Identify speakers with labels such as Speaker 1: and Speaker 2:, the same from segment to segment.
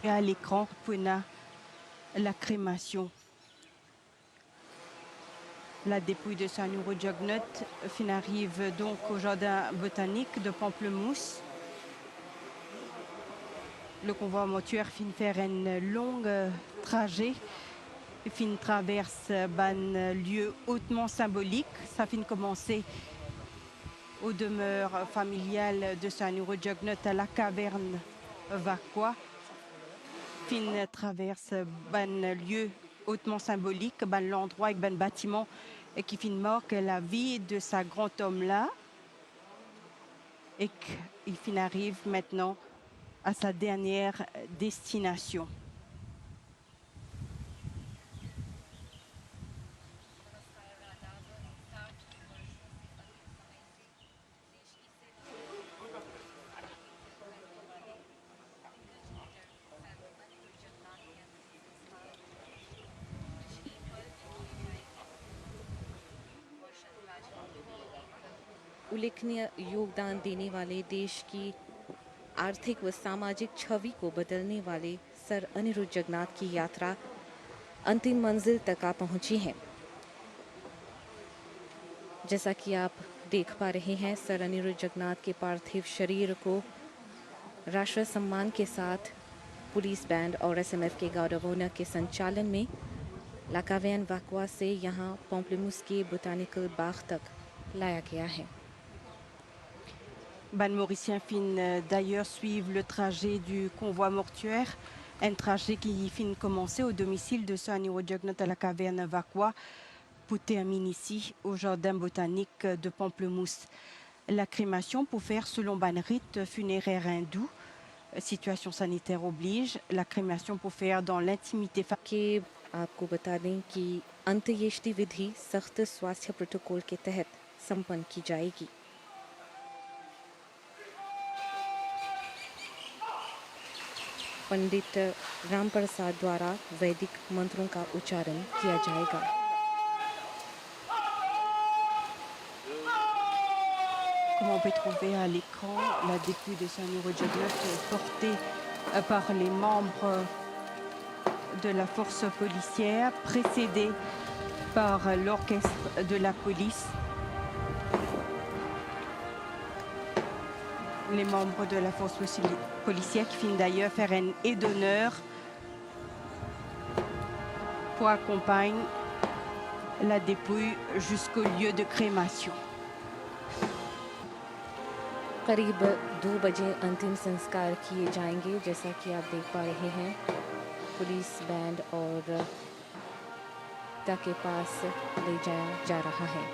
Speaker 1: Et à l'écran, Puna, la crémation. La dépouille de Sanuro Jugnut arrive donc au jardin botanique de Pamplemousse. Le convoi mortuaire fin faire un long trajet. Fin traverse un lieu hautement symbolique. Ça fin commencer aux demeures familiales de Sanuro Jugnut à la caverne Vakwa. Fin traverse un lieu hautement symbolique, l'endroit avec un bâtiment qui fin marque la vie de ce grand homme-là. Et qu'il fin arrive maintenant à sa dernière destination.
Speaker 2: उल्लेखनीय योगदान देने वाले देश की आर्थिक व सामाजिक छवि को बदलने वाले सर अनिरुद्ध जगन्नाथ की यात्रा अंतिम मंजिल तक आ पहुंची है। जैसा कि आप देख पा रहे हैं, सर अनिरुद्ध जगन्नाथ के पार्थिव शरीर को राष्ट्र सम्मान के साथ पुलिस बैंड और एसएमएफ के गौरवों के संचालन में ला कावेर्न वाक्वा से यहाँ पॉम्प्लेमूस के बोटानिकल बाग तक लाया गया है।
Speaker 1: Mauriciens fin d'ailleurs suivent le trajet du convoi mortuaire, un trajet qui fin commencer au domicile de Sanuro Jugnut à la caverne Vakwa pour terminer ici au jardin botanique de Pamplemousse. La crémation pour faire selon un rite funéraire hindou. Situation sanitaire oblige, la crémation pour faire dans l'intimité
Speaker 2: कि आपको बता दें कि अंत्येष्टि विधि सख्त स्वास्थ्य प्रोटोकॉल के तहत संपन्न की जाएगी। पंडित रामप्रसाद द्वारा वैदिक मंत्रों का उच्चारण किया जाएगा।
Speaker 1: Comme on peut trouver à l'écran, la dépouille de Sanuro Jugnut portée par les membres de la force policière, précédée par l'orchestre de la police. Les membres de la force policière qui finissent d'ailleurs faire un aide d'honneur pour accompagner la dépouille jusqu'au lieu de crémation.
Speaker 2: करीब 2 बजे अंतिम संस्कार किए जाएंगे। जैसा कि आप देख पा रहे हैं, पुलिस बैंड और के पास ले जाया जा रहा है।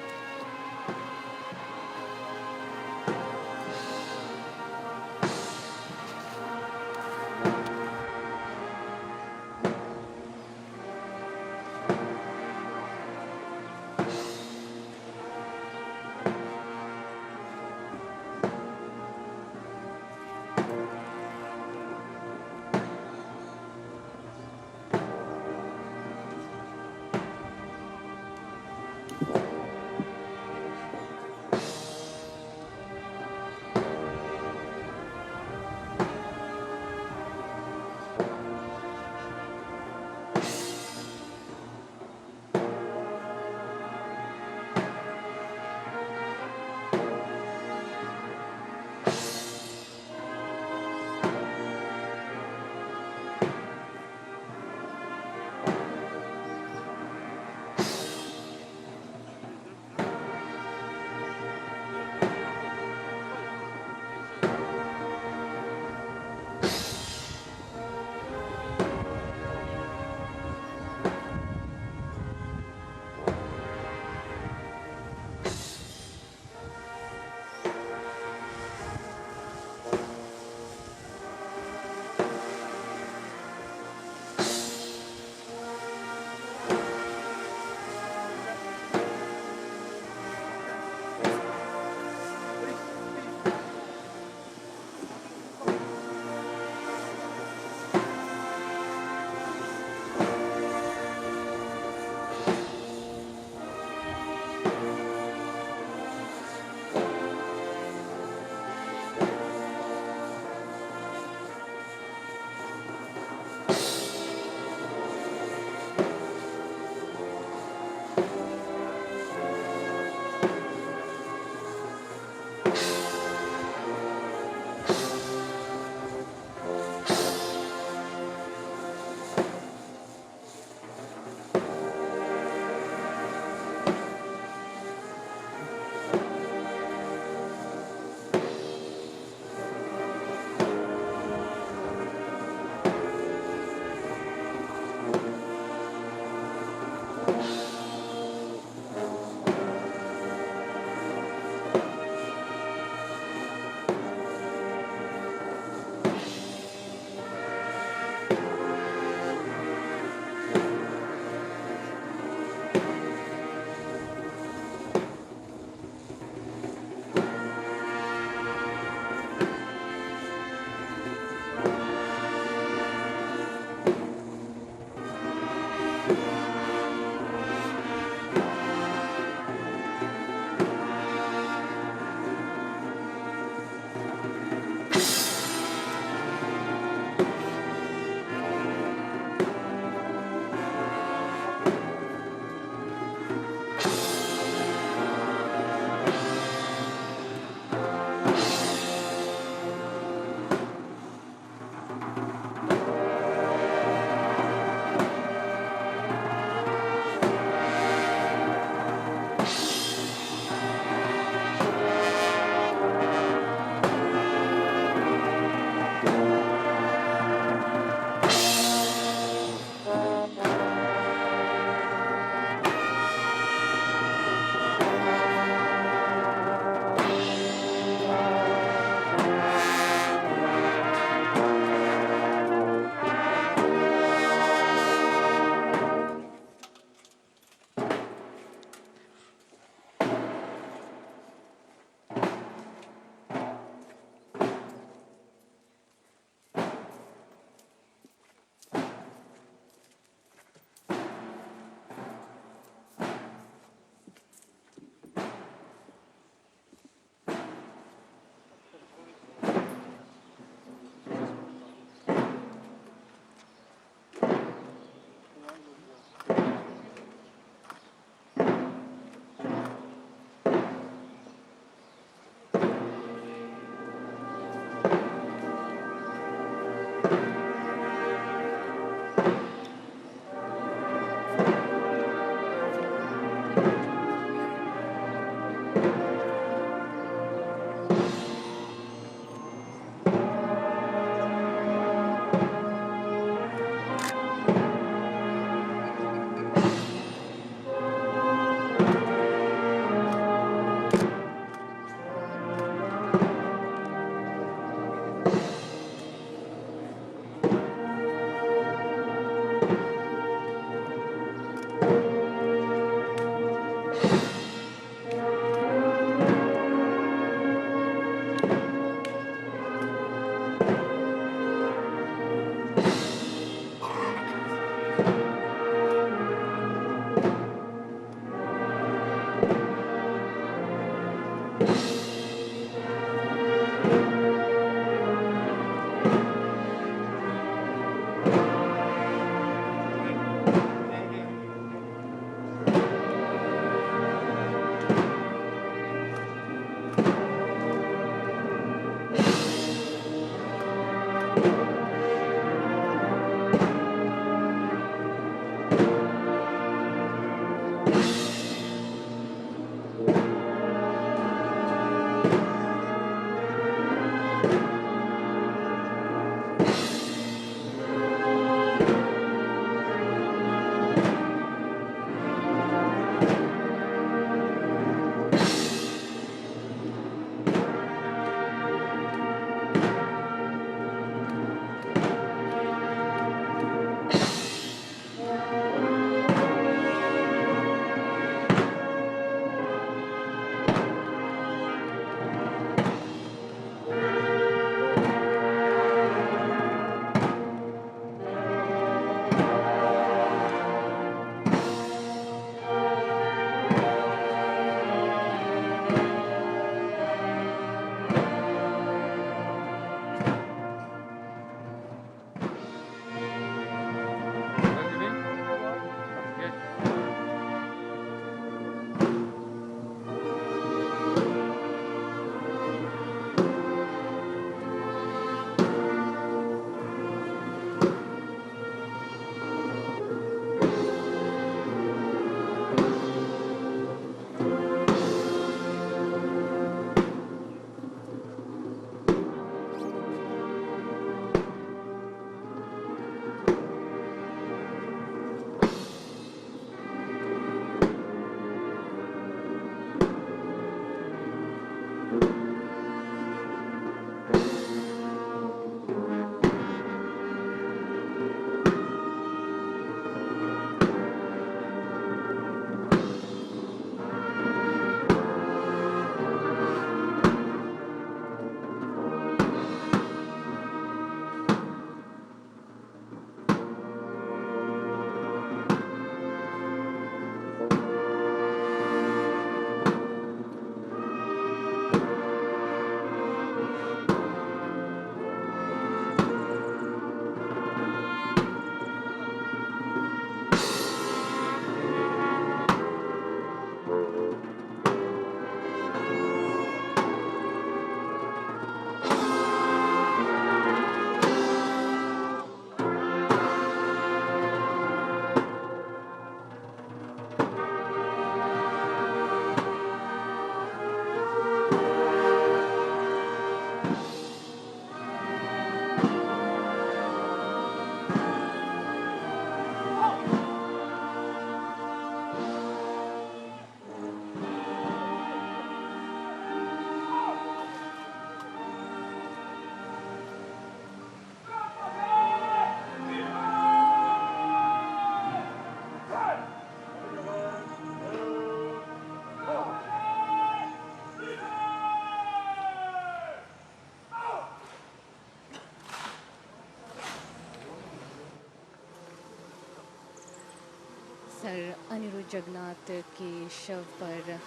Speaker 2: सर अनिरुद्ध जगन्नाथ के शव पर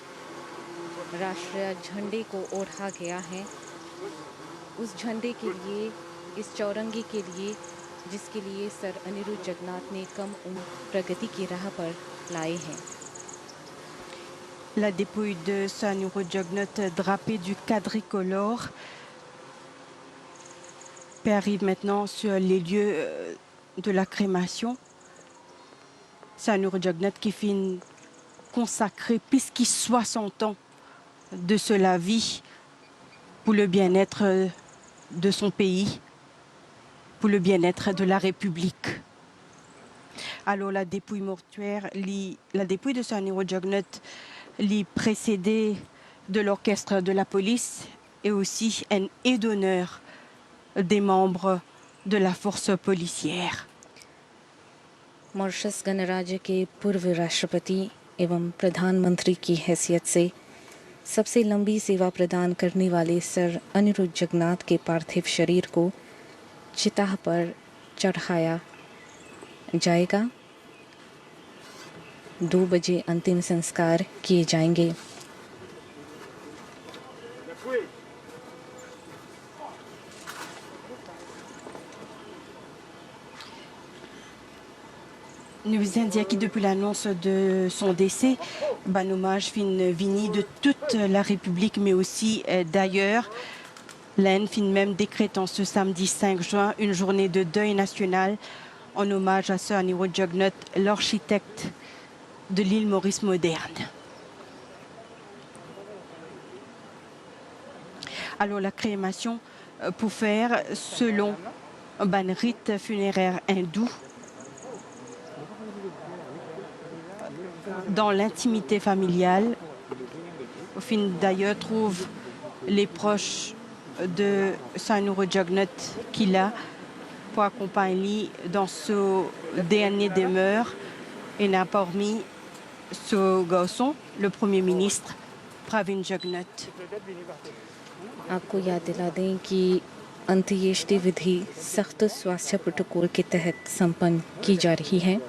Speaker 2: राष्ट्रीय झंडे को ओढ़ा गया है, उस झंडे के लिए, इस चौरंगी के लिए जिसके लिए सर अनिरुद्ध जगन्नाथ ने कम उम्र प्रगति की राह पर लाए हैं।
Speaker 1: La dépouille de Sir Anirudh Jagannath drapée du quadricolore arrive maintenant sur les lieux de la crémation. Sir Anirudh Jagannath qui finit consacré plus de 60 ans de sa vie pour le bien-être de son pays, pour le bien-être de la République. Alors la dépouille mortuaire, la dépouille de Sir Anirudh Jagannath précédée de l'orchestre de la police et aussi un et d'honneur des membres de la force policière.
Speaker 2: Mauritius गणराज्य के पूर्व राष्ट्रपति एवं प्रधानमंत्री की हैसियत से सबसे लंबी सेवा प्रदान करने वाले सर अनिरुद्ध जगन्नाथ के पार्थिव शरीर को चिता पर चढ़ाया जाएगा। 2 बजे अंतिम संस्कार किए जाएंगे।
Speaker 1: Nous Indiens qui, depuis l'annonce de son décès, un hommage vini de toute la République, mais aussi d'ailleurs. L'Inde fin même décrétant ce samedi 5 juin une journée de deuil national en hommage à Sir Anirudh Jagannath, l'architecte de l'île Maurice moderne. Alors la crémation pour faire selon un rite funéraire hindou dans l'intimité familiale. Au fin d'ailleurs trouve les proches de Sir Anirudh Jagannath qu'il a pour accompagner dans ce dernier demeure et n'a parmi ce garçon, le Premier ministre Pravin Jagannath.
Speaker 2: आपको याद दिला दें कि अंत्येष्टि विधि सख्त स्वास्थ्य प्रोटोकॉल के तहत संपन्न की जा रही है।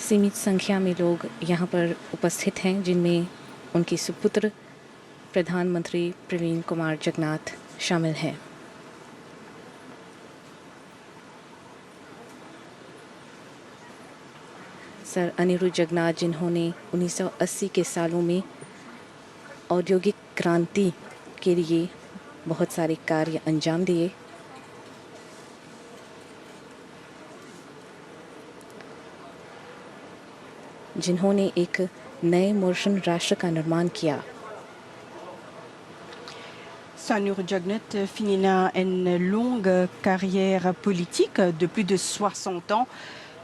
Speaker 2: सीमित संख्या में लोग यहाँ पर उपस्थित हैं, जिनमें उनके सुपुत्र प्रधानमंत्री प्रवीण कुमार जगन्नाथ शामिल हैं। सर अनिरुद्ध जगन्नाथ जिन्होंने 1980 के सालों में औद्योगिक क्रांति के लिए बहुत सारे कार्य अंजाम दिए, जिन्होंने एक नए मॉडर्न राष्ट्र का निर्माण किया।
Speaker 1: Sir Anirudh Jagannath finira une longue carrière politique de plus de 60 ans.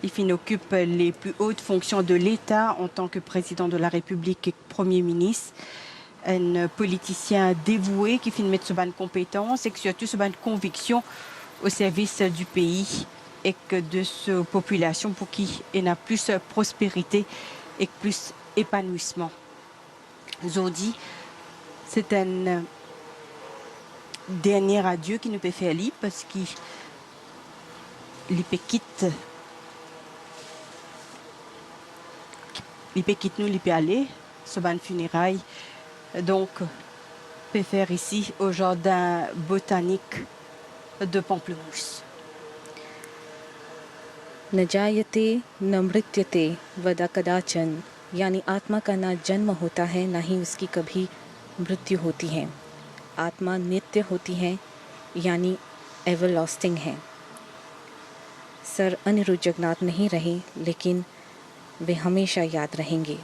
Speaker 1: Il occupe les plus hautes fonctions de l'État en tant que président de la République et Premier ministre. Un politicien dévoué qui met sur bonne compétence et surtout sur bonne conviction au service du pays et que de sa population pour qui il a plus prospérité et plus épanouissement. Aujourd'hui, c'est un dernier adieu qui nous peut faire libre parce qu'il peut quitter nous, il peut aller sur une funéraille. Donc, peut faire ici au jardin botanique de Pamplemousse.
Speaker 2: न जायते न मृत्यते वदा कदाचन, यानी आत्मा का ना जन्म होता है ना ही उसकी कभी मृत्यु होती है। आत्मा नित्य होती है, यानी एवरलास्टिंग है। सर अनिरुद्ध जगन्नाथ नहीं रहे, लेकिन वे हमेशा याद रहेंगे।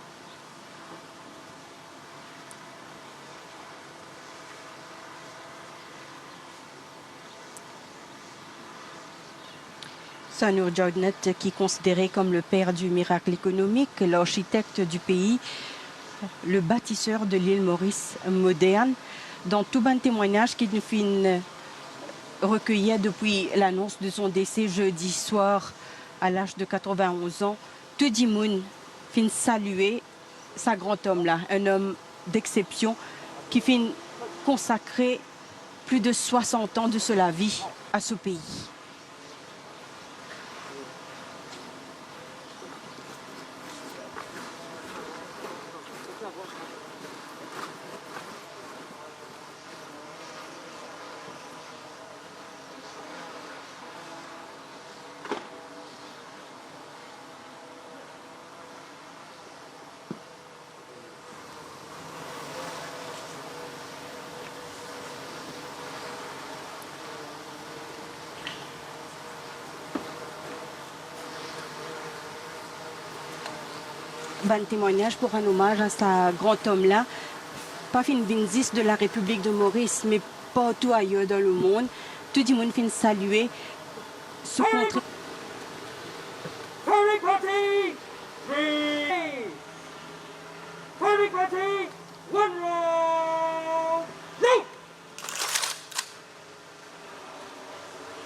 Speaker 1: Sir Anirudh Jagannath, qui est considéré comme le père du miracle économique, l'architecte du pays, le bâtisseur de l'île Maurice moderne, dans tout un témoignage qu'il nous fait recueillir depuis l'annonce de son décès jeudi soir à l'âge de 91 ans, tout le monde fin saluer ce grand homme-là, un homme d'exception qui fin consacrer plus de 60 ans de sa vie à ce pays. ban témoignage pour un hommage à ce grand homme-là. Pas fin vinzis de la République de Maurice, mais partout ailleurs dans le monde. Tout le monde fin saluer ce contribution.
Speaker 3: One round, go!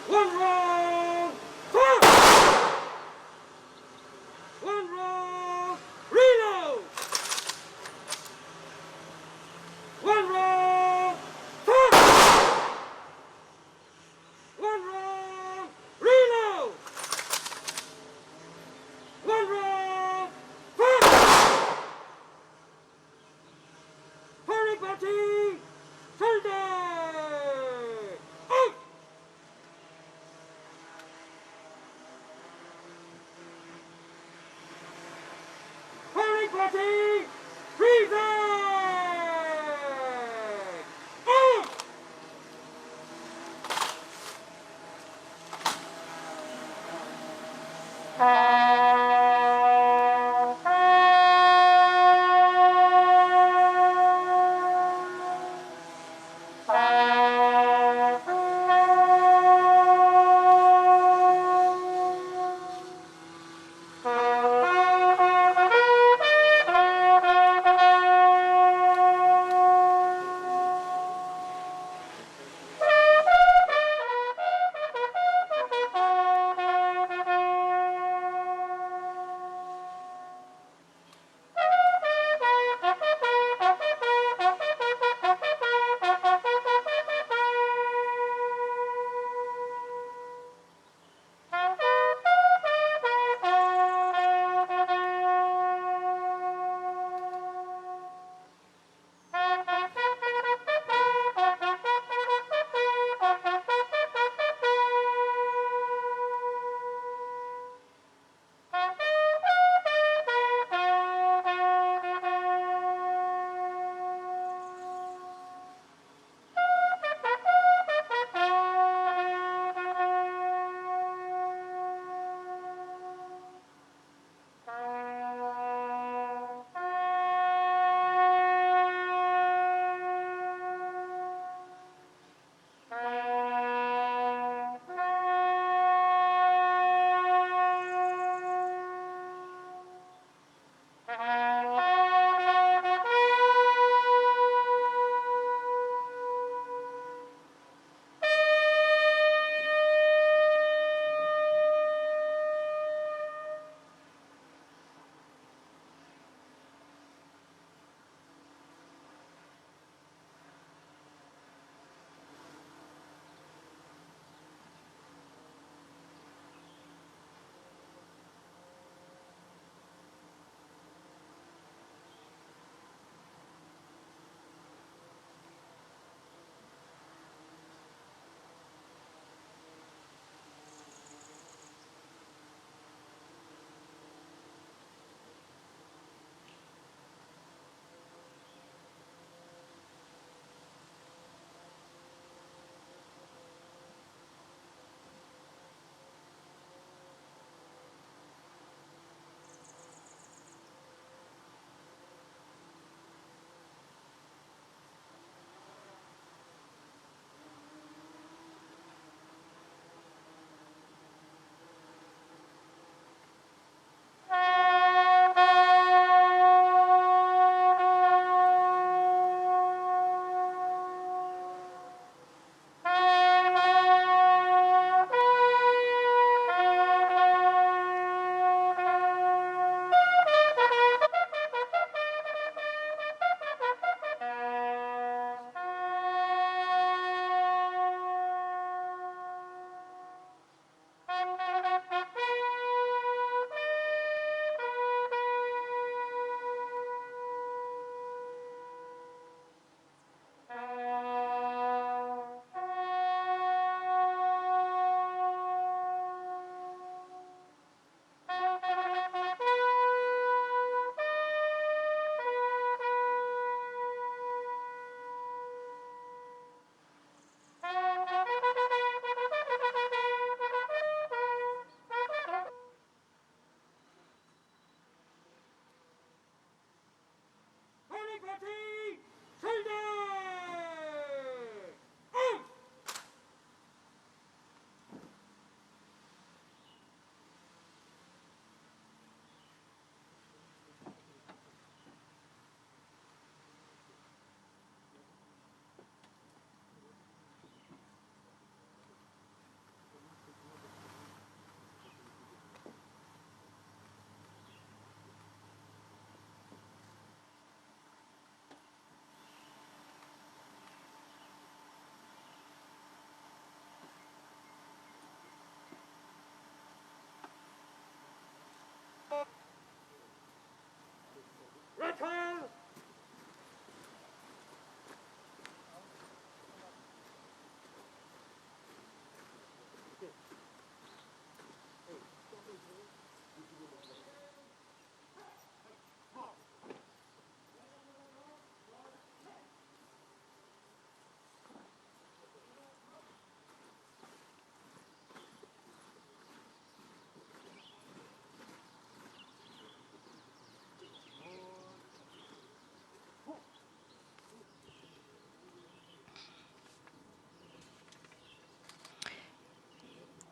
Speaker 3: One round, fight! One round, reload! One round, fight! One round, reload! One round, fight! Firing party, shoulder! Out! Firing party, freezing! Out!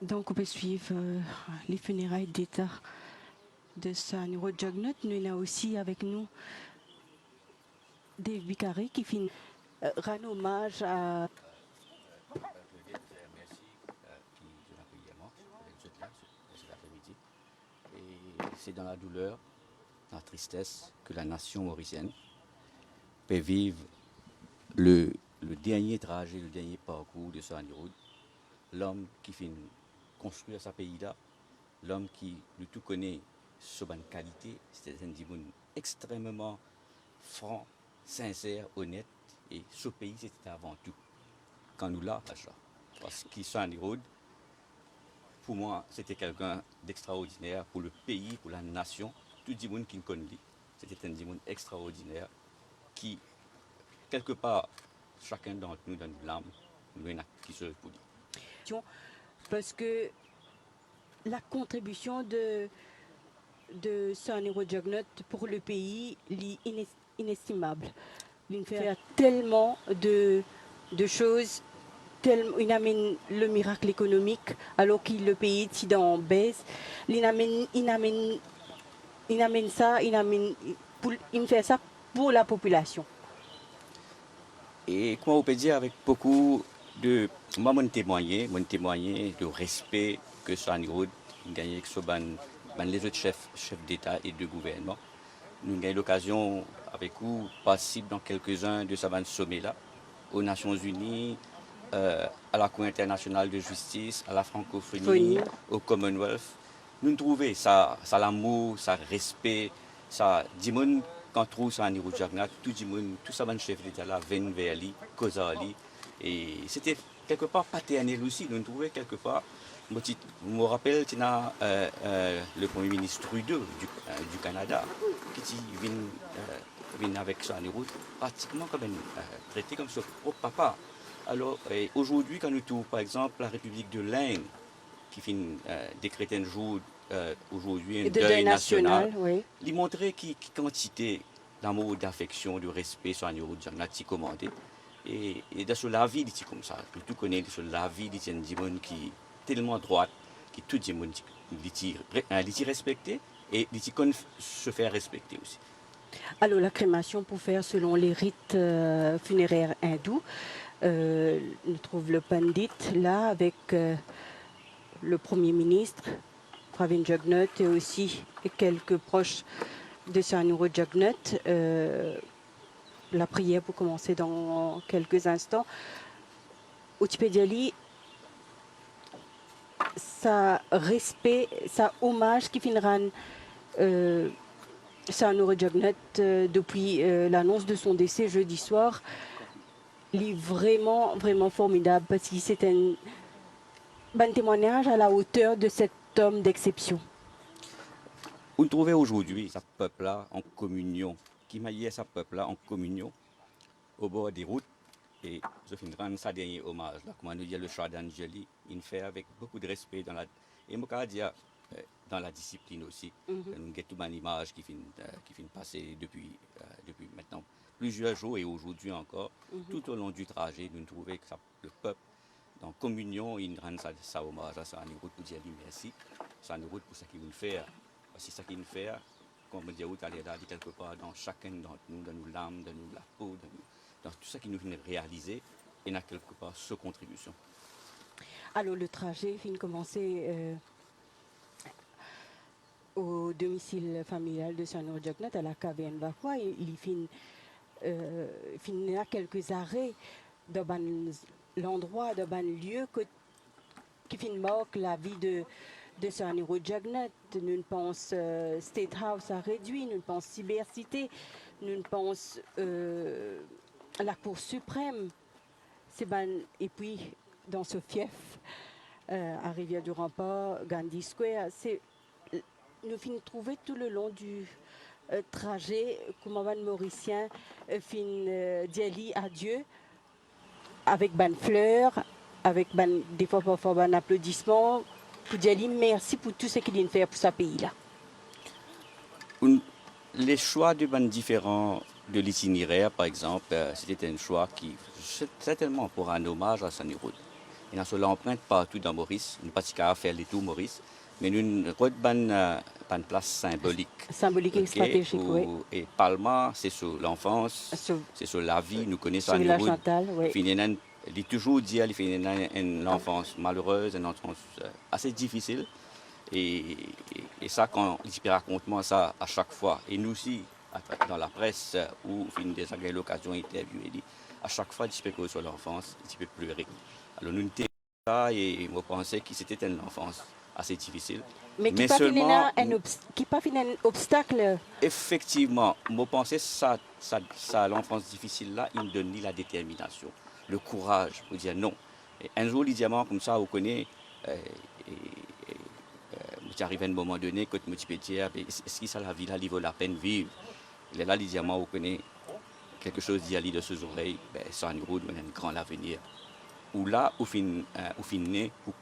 Speaker 1: Donc, on peut suivre les funérailles d'État de Saniro Jugnut. Nous avons aussi avec nous des vicariés qui finissent rendre hommage à
Speaker 4: Merci qui de la prière avec vous êtes là cet après-midi. Et c'est dans la douleur, dans la tristesse que la nation mauricienne peut vivre le dernier trajet, le dernier parcours de Sir Anirudh, l'homme qui finit construire sa pays là, l'homme qui le tout connaît sur bonne qualité, c'était un dimanche extrêmement franc, sincère, honnête, et ce pays c'était avant tout. Quand nous là, parce qu'il Sir Anirudh, pour moi, c'était quelqu'un d'extraordinaire pour le pays, pour la nation, tout le monde qui le connaît. C'était un dimanche extraordinaire qui, quelque part, chacun d'entre nous, dans nos larmes, nous avons qui se pour dire.
Speaker 1: parce que la contribution de Saniro Jugnut pour le pays est inestimable. Il fait tellement de choses, il amène le miracle économique alors que le pays est en baisse. Il amène ça, il fait ça pour la population.
Speaker 4: Et comment on peut dire avec beaucoup de... Moi, mon témoigner de respect que Sir Anirudh gagne avec les autres chefs d'État et de gouvernement. Nous avons l'occasion avec vous participer dans quelques-uns de ces sommets-là, aux Nations Unies, à la Cour internationale de justice, à la francophonie, au Commonwealth. Nous trouvons ça l'amour, ça respect, ça dit quand trouve ça en Anirudh Jugnut, tout ça chef d'État là vient vers lui, cause lui, et c'était quelque part paternel aussi. Nous trouvons quelque part. Je me rappelle le Premier ministre Trudeau du Canada qui vient avec Sir Anirudh pratiquement comme traité comme son propre papa. Alors aujourd'hui, quand nous trouvons par exemple la République de l'Inde qui finit décréter un jour aujourd'hui un deuil national,
Speaker 1: oui.
Speaker 4: Il montrait qui quantité d'amour, d'affection, de respect Sir Anirudh Jugnut commandé. Et dans la vie, il comme ça. Tout connaît sur la vie, il y a des gens qui tellement droite, qui tout le monde il respecté et il se faire respecter aussi.
Speaker 1: Alors la crémation pour faire selon les rites funéraires hindous, on trouve le pandit là avec le Premier ministre, Pravin Jugnut, et aussi quelques proches de Saniro Jugnut. La prière pour commencer dans quelques instants. Utipediali, ça respect, ça hommage qui finira Saniro Jugnut depuis l'annonce de son décès jeudi soir. Il est vraiment, vraiment formidable parce que c'est un témoignage à la hauteur de cet homme d'exception.
Speaker 4: Vous trouvez aujourd'hui ce peuple-là en communion, qui m'a dit ce peuple-là en communion au bord des routes. Et je finis rendre ça dernier hommage. Là, comment nous dit le char d'Angeli, il fait avec beaucoup de respect dans la, et moi dire dans la discipline aussi. Nous avons toute une image qui finit passer depuis maintenant plusieurs jours et aujourd'hui encore. Tout au long du trajet, nous trouvons que le peuple dans communion, il rend ça hommage à Sir Anirudh pour dire merci. Sir Anirudh pour ce qu'il nous fait. C'est ça qu'il nous fait. Comme dit quelque part dans chacun d'entre nous, dans nos larmes, dans la peau, dans tout ça qui nous vient réaliser, et n'a quelque part sa contribution.
Speaker 1: Alors le trajet finit commencer au domicile familial de Saniro Jugnut à la KVN Bakwa. Il finit à quelques arrêts dans l'endroit, dans le lieu qui finit marque la vie de Saniro Jugnut. Nous pensons State House a réduit, nous pensons cybercité, nous pensons la Cour suprême. Et puis dans ce fief à Rivière du Rempart, Gandhi Square, nous finissons trouver tout le long du trajet comment van Mauricien d'Yali à Dieu avec ban fleurs, avec des fois parfois ban applaudissements pour dire merci pour tout ce qu'il vient faire pour ce pays-là.
Speaker 4: Les choix de bandes différents de l'itinéraire, par exemple, c'était un choix qui, certainement pour un hommage à Saniro. Il y a l'empreinte partout dans Maurice. Nous ne pouvons pas faire les tours Maurice, mais nous avons une place symbolique.
Speaker 1: Symbolique et stratégique, oui.
Speaker 4: Et Palma, c'est sur l'enfance, c'est sur la vie. Nous connaissons
Speaker 1: Sur la Chantal, oui.
Speaker 4: Il est toujours dit qu'il y a une enfance malheureuse, une enfance assez difficile. Et ça, quand il raconte moi ça à chaque fois, et nous aussi, dans la presse, où il y a des occasions d'interviewer, à chaque fois, il peut sur l'enfance, il peut pleurer. Alors nous avons ça et je pensais que c'était une enfance assez difficile.
Speaker 1: Mais qui pas seulement un obstacle.
Speaker 4: Effectivement, je pensais ça l'enfance difficile là, il me donne la détermination, le courage pour dire non. Et un jour, les diamants comme ça, vous connaissez, j'arrive à un moment donné, quand je me dis, est-ce que ça la vie là, il vaut la peine de vivre? Il est là, les diamants, vous connaissez quelque chose d'y aller de ses oreilles, ça nous a un grand avenir. Ou là, où finit pour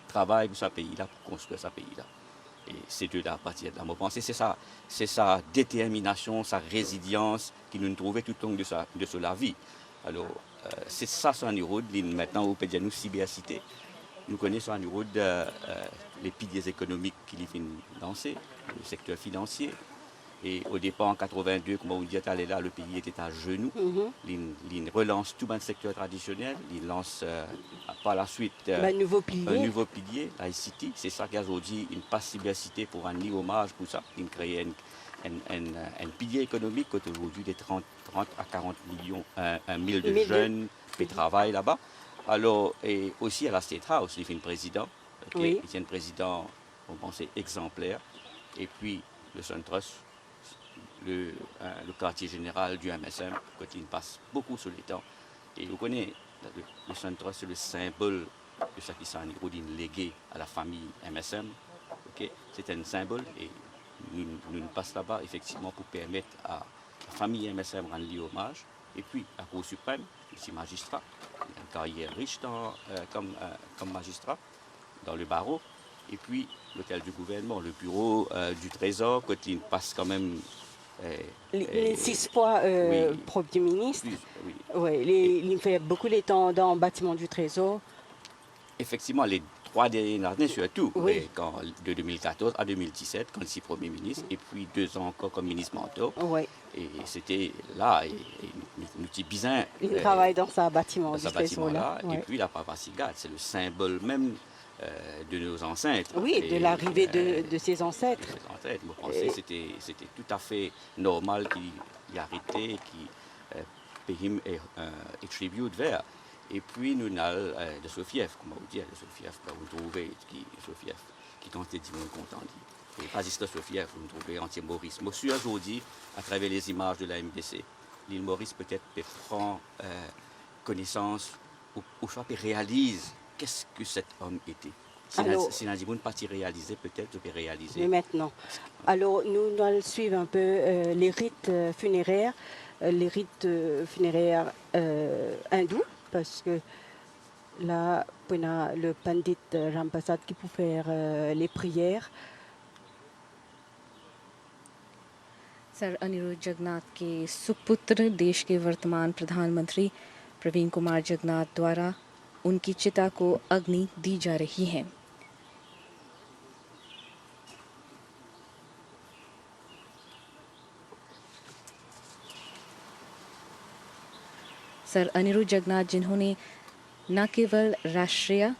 Speaker 4: travailler pour ce pays-là, pour construire ce pays-là. Et c'est de là, à partir de là, je pense que c'est sa détermination, sa résilience qui nous trouvait tout au long de la vie. Alors, c'est ça, son route, maintenant, au Pédia, nous, cybercité. Nous connaissons en route les piliers économiques qui viennent lancer, le secteur financier. Et au départ, en 82, comme vous dites, là, le pays était à genoux. Il relance tout le secteur traditionnel. Il lance par la suite
Speaker 1: un nouveau
Speaker 4: pilier, l'ICT. C'est ça qu'aujourd'hui, une possibilité pour un hommage pour ça. Il crée un pilier économique qui aujourd'hui de 30 à 40 millions, 1000 de jeunes qui travaillent là-bas. Alors, et aussi à la State House, il y a un président.
Speaker 1: Oui.
Speaker 4: Il y a un président, on pense, exemplaire. Et puis, le SunTrust, le quartier général du MSM, quand il passe beaucoup sur le temps. Et vous connaissez, le SunTrust, c'est le symbole de ce qui s'en est légué à la famille MSM. Okay? C'est un symbole et nous passons là-bas effectivement pour permettre à la famille MSM de rendre hommage. Et puis, la Cour suprême, ici magistrat, il a une carrière riche comme magistrat dans le barreau. Et puis, l'hôtel du gouvernement, le bureau du Trésor, quand il passe quand même...
Speaker 1: les 6 fois
Speaker 4: oui,
Speaker 1: Premier ministre.
Speaker 4: Oui.
Speaker 1: Ouais, il fait beaucoup de temps dans le bâtiment du Trésor.
Speaker 4: Effectivement, les 3 dernières années surtout,
Speaker 1: oui.
Speaker 4: De 2014 à 2017, quand il est Premier ministre, et puis 2 ans encore comme ministre mentor.
Speaker 1: Oui.
Speaker 4: Et c'était là, et nous sommes bizarres.
Speaker 1: Il travaille dans ce bâtiment du Trésor
Speaker 4: là. Et puis la Papa-Sigade, c'est le symbole même de nos ancêtres.
Speaker 1: Oui, de l'arrivée de ses ancêtres.
Speaker 4: Je pensais que c'était tout à fait normal qu'il arrêtait, qu'il paye un tribut vers. Et puis nous avons de Sofief, comment vous dire, de Sofief, vous trouvez Sofief, qui quand il dit mon content. Et pas juste Sofief, vous trouvez entier Maurice. Moi, je suis aujourd'hui, à travers les images de la MDC, l'île Maurice peut-être prend connaissance ou soit réalise qu'est-ce que cet homme était. Si Nadimoun parti réaliser, peut-être je peux réaliser.
Speaker 1: Mais maintenant. Alors, nous allons suivre un peu les rites funéraires, hindous, parce que là, on a le pandit Rampasad qui peut faire les prières.
Speaker 2: Sir Aniruddh Jagannath के सुपुत्र देश के वर्तमान प्रधानमंत्री प्रवीण कुमार जगन्नाथ द्वारा उनकी चिता को अग्नि दी जा रही है। सर अनिरुद्ध जगन्नाथ जिन्होंने न केवल राष्ट्रीय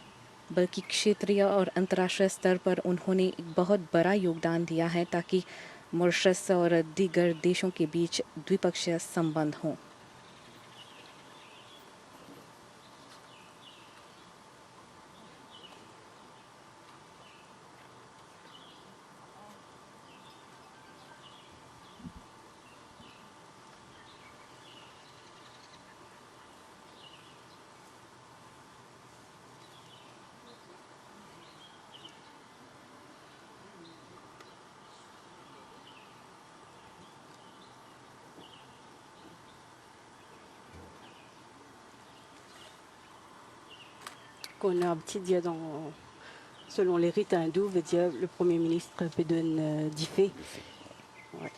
Speaker 2: बल्कि क्षेत्रीय और अंतर्राष्ट्रीय स्तर पर उन्होंने एक बहुत बड़ा योगदान दिया है ताकि मॉरिशस और दीगर देशों के बीच द्विपक्षीय संबंध हों।
Speaker 1: Qu'on a un petit dia selon les rites hindous, veut dire le Premier ministre peut donner d'Ifé. Ouais.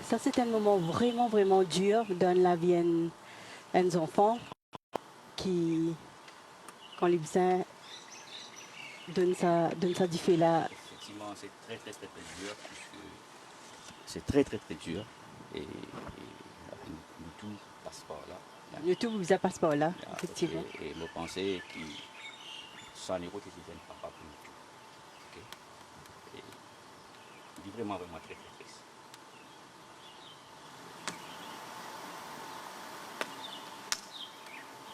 Speaker 1: Ça, c'est un moment vraiment, vraiment dur dans la vie d'un enfant qui, quand les besoins donne sa diffé là.
Speaker 4: Effectivement, c'est très, très, très, très dur, puisque c'est très, très, très dur. Et nous tout passe par là.
Speaker 1: Le tout vous a passe par là,
Speaker 4: Yeah,
Speaker 1: effectivement.
Speaker 4: Et je pense que ça n'est pas papa pour nous. Ok. Et il est vraiment, vraiment très, très triste.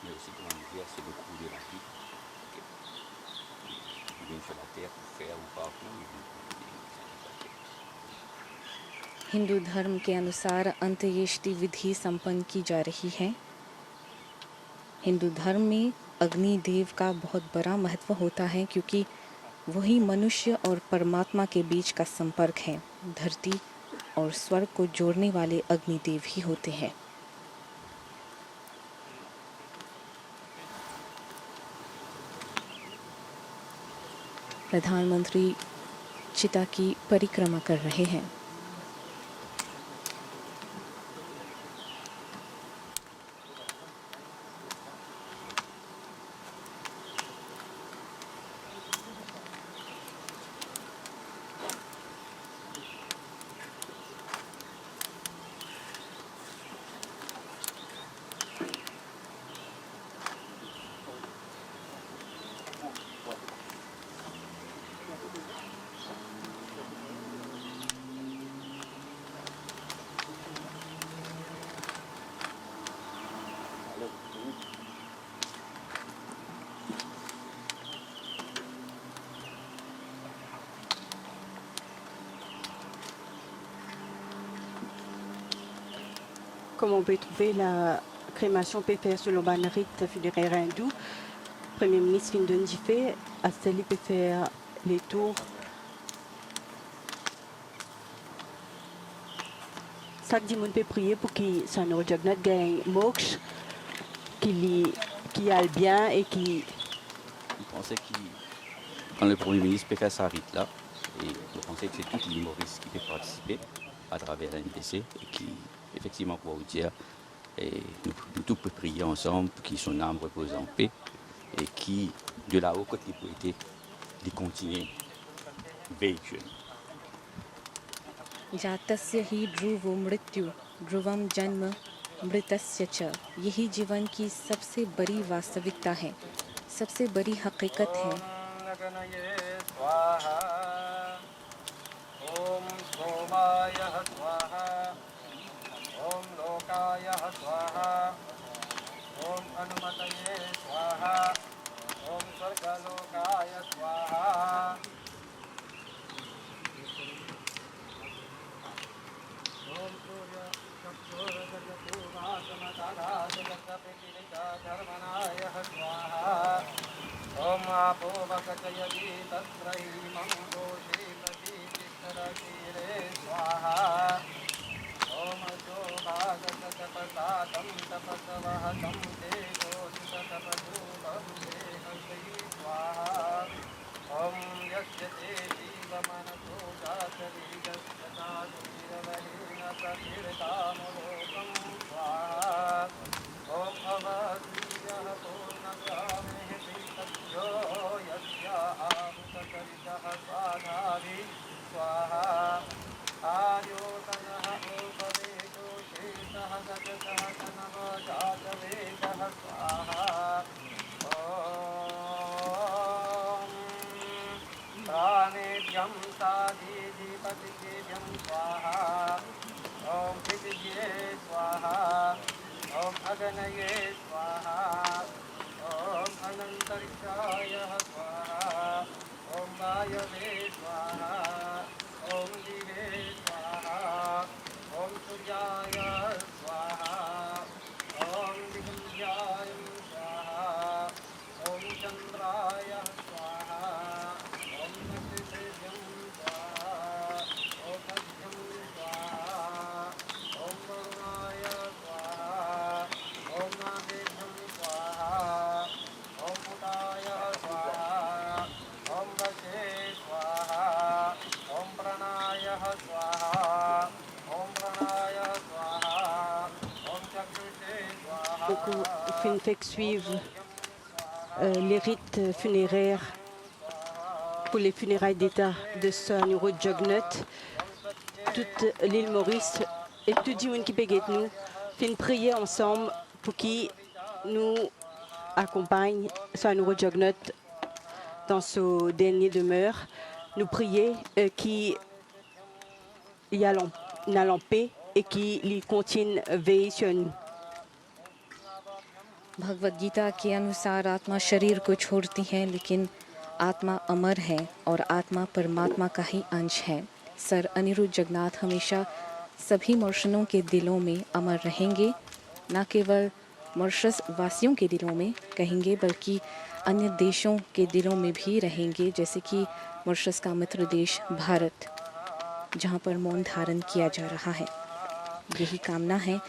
Speaker 4: Mais aussi, comment dire, c'est le cours de la vie. Ok. Il vient sur la terre pour faire ou pas pour.
Speaker 2: Hindu धर्म के अनुसार अंत्येष्टि विधि संपन्न की जा रही है। हिंदू धर्म में अग्नि देव का बहुत बड़ा महत्व होता है, क्योंकि वही मनुष्य और परमात्मा के बीच का संपर्क है। धरती और स्वर्ग को जोड़ने वाले अग्निदेव ही होते हैं। प्रधानमंत्री चिता की परिक्रमा कर रहे हैं।
Speaker 1: Comme on peut trouver, la crémation peut faire selon le rite funéraire hindou. Le Premier ministre Findon Jifé a celle peut faire les tours. Chaque dimanche peut prier pour que Sanor Jagnat gagne moksha, qui aille bien et qui.
Speaker 4: Je pensais que quand le Premier ministre peut faire sa rite là, et je pensais que c'est tous les humoristes qui peuvent participer à travers l'NPC et qui, effectivement, pour vous dire, et nous tous pouvons prier ensemble pour que son âme repose en paix et qui, de là-haut, côté poété, de continuer véhicule.
Speaker 2: जातस्य ही ध्रुवो मृत्यु ध्रुवम जन्म मृतस्य च। यही जीवन की सबसे बड़ी वास्तविकता है, सबसे बड़ी हकीकत है।
Speaker 3: ओम सोमाय स्वाहा, ओम लोकाय स्वाहा, ओम अनुमतये स्वाहा, ओम स्वर्गलोकाय स्वाहा। ओम सूर्य धर्मनाय स्वाहा, ओम आपो वकचयति तत्रैमं दोषे प्रतीतिक्षरतीरे स्वाहा, ओम शोभागतपसादं तपसवहतं तेजोदितपसूभं देहश्री स्वाहा, ओम यस्य ते जीवमनसो जातरीजस्य तादुर्वहीन प्रतीर्तामलोकं स्वाहा, ओम अवधूयः पूर्णग्रामेः श्रीसत्यो यस्य आहुतकरितः स्वाधाभि स्वाहा, आर्योतनः उपवेशो शेषः गजसः तनः जातवेदः
Speaker 1: fin fait suivre les rites funéraires pour les funérailles d'État de Sanuro Jugnut. Toute l'île Maurice et tout le monde qui peut nous fin prier ensemble pour qui nous accompagne Sanuro Jugnut dans ce dernier demeure. Nous prier qui y a en paix et qui continue à veiller sur nous.
Speaker 2: Bhagavad गीता के अनुसार आत्मा शरीर को छोड़ती है लेकिन आत्मा अमर है और आत्मा परमात्मा का ही अंश है। सर अनिरुद्ध जगन्नाथ हमेशा सभी मॉरिशनों के दिलों में अमर रहेंगे, न केवल मॉरिशस वासियों के दिलों में कहेंगे बल्कि अन्य देशों के दिलों में भी रहेंगे, जैसे कि मॉरिशस का मित्र देश भारत, जहां पर मौन धारण किया जा रहा है। यही कामना है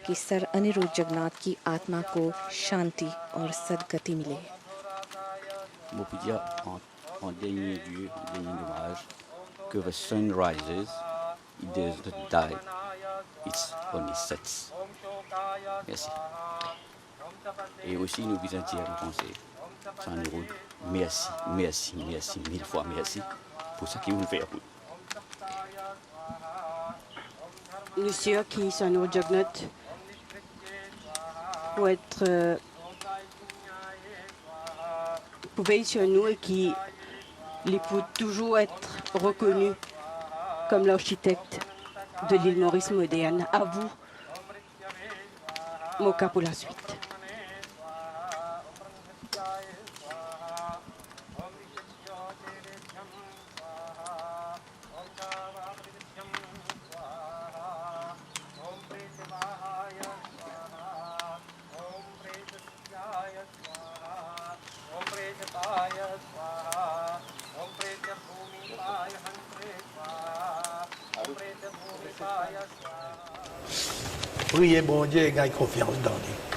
Speaker 2: कि सर अनिरुद्ध जगन्नाथ की आत्मा को शांति और सद्गति मिले।
Speaker 4: On peut dire en dernier lieu, en dernier hommage, que the sun rises, it does not die, it only sets. Merci. Et aussi, nous voulons dire en français, Sanuro, merci, merci, merci, mille fois merci pour ce que vous faites.
Speaker 1: Nous sûrs qui Sanuro Jugnut pour être pour veiller sur nous et qui pour toujours être reconnu comme l'architecte de l'île Maurice moderne. À vous, Moka, pour la suite.
Speaker 5: Priez bon Dieu et gagne confiance dans lui.